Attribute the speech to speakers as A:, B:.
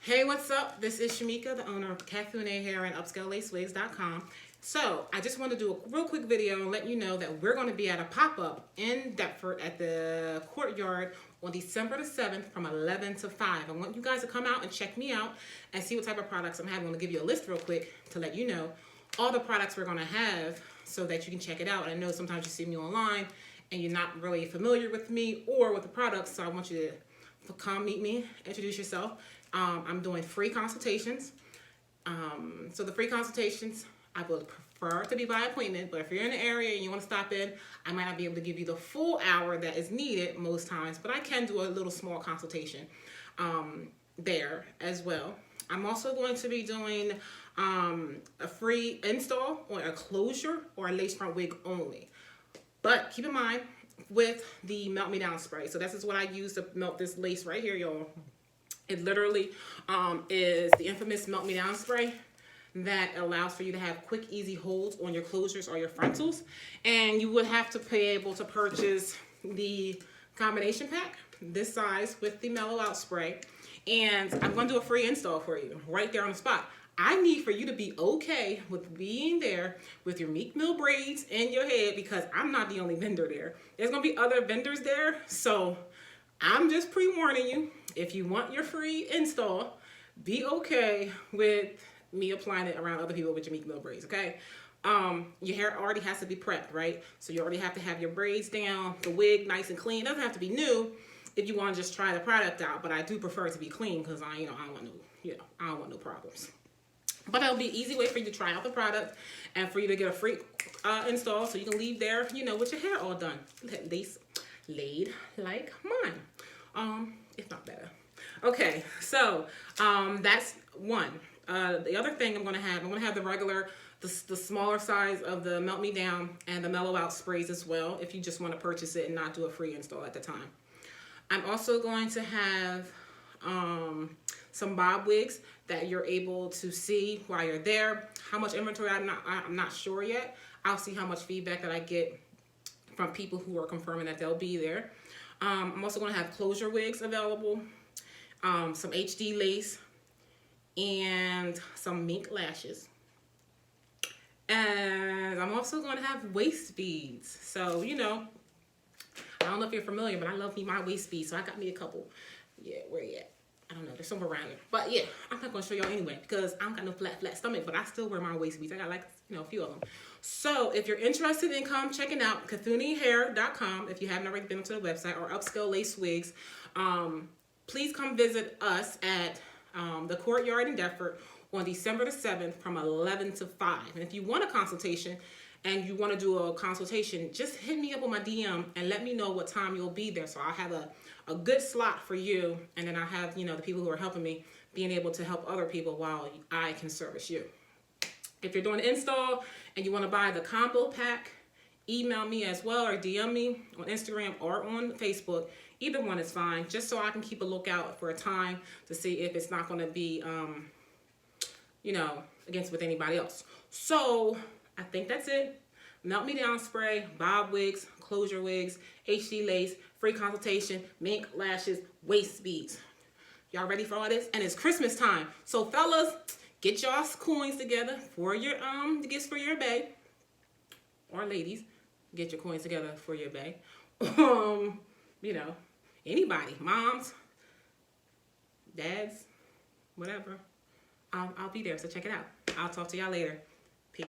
A: Hey, what's up? This is Shamika, the owner of Deptford NJ and UpscaleLaceWigs.com. So I just want to do a real quick video and let you know that we're going to be at a pop-up in Deptford at the Courtyard on December the 7th from 11 to 5. I want you guys to come out and check me out and see what type of products I'm having. I'm going to give you a list real quick to let you know all the products we're going to have so that you can check it out. I know sometimes you see me online and you're not really familiar with me or with the products, so I want you to come meet me, introduce yourself. I'm doing free consultations. So the free consultations, I would prefer to be by appointment, but if you're in the area and you want to stop in, I might not be able to give you the full hour that is needed most times, but I can do a little small consultation there as well. I'm also going to be doing a free install on a closure or a lace front wig only. But keep in mind with the Melt Me Down spray. So this is what I use to melt this lace right here, y'all. It literally is the infamous Melt Me Down spray that allows for you to have quick, easy holds on your closures or your frontals. And you would have to be able to purchase the combination pack, this size with the mellow out spray. And I'm going to do a free install for you right there on the spot. I need for you to be okay with being there with your Meek Mill braids in your head because I'm not the only vendor there. There's going to be other vendors there. So I'm just pre-warning you. If you want your free install, be okay with me applying it around other people with your Meek Mill braids, okay? Your hair already has to be prepped, right? So you already have to have your braids down, the wig nice and clean. It doesn't have to be new if you want to just try the product out, but I do prefer it to be clean because I don't want no problems. But it'll be an easy way for you to try out the product and for you to get a free install so you can leave there, with your hair all done. Lace laid like mine. If not better. Okay, so that's one. The other thing I'm gonna have the regular, the smaller size of the Melt Me Down and the Mellow Out sprays as well, if you just want to purchase it and not do a free install at the time. I'm also going to have some bob wigs that you're able to see while you're there. How much inventory, I'm not sure yet. I'll see how much feedback that I get from people who are confirming that they'll be there. I'm also going to have closure wigs available, some HD lace, and some mink lashes. And I'm also going to have waist beads. So, I don't know if you're familiar, but I love me my waist beads. So I got me a couple. Yeah, where you at? I don't know. They're somewhere around here. But yeah, I'm not going to show y'all anyway because I don't got no flat stomach, but I still wear my waist beads. I got a few of them. So if you're interested in checking out CourtyardHair.com, if you haven't already been to the website, or Upscale Lace Wigs, please come visit us at the Courtyard in Deptford on December the 7th from 11 to 5. And if you want a consultation and you want to do a consultation, just hit me up on my DM and let me know what time you'll be there. So I'll have a good slot for you, and then I'll have, the people who are helping me being able to help other people while I can service you. If you're doing an install and you want to buy the combo pack, email me as well or DM me on Instagram or on Facebook. Either one is fine, just so I can keep a lookout for a time to see if it's not going to be, against with anybody else. So I think that's it. Melt Me Down spray, bob wigs, closure wigs, HD lace, free consultation, mink lashes, waist beads. Y'all ready for all this? And it's Christmas time. So fellas, get y'all coins together for your gifts for your bae. Or ladies, get your coins together for your bae. Anybody, moms, dads, whatever. I'll be there, so check it out. I'll talk to y'all later.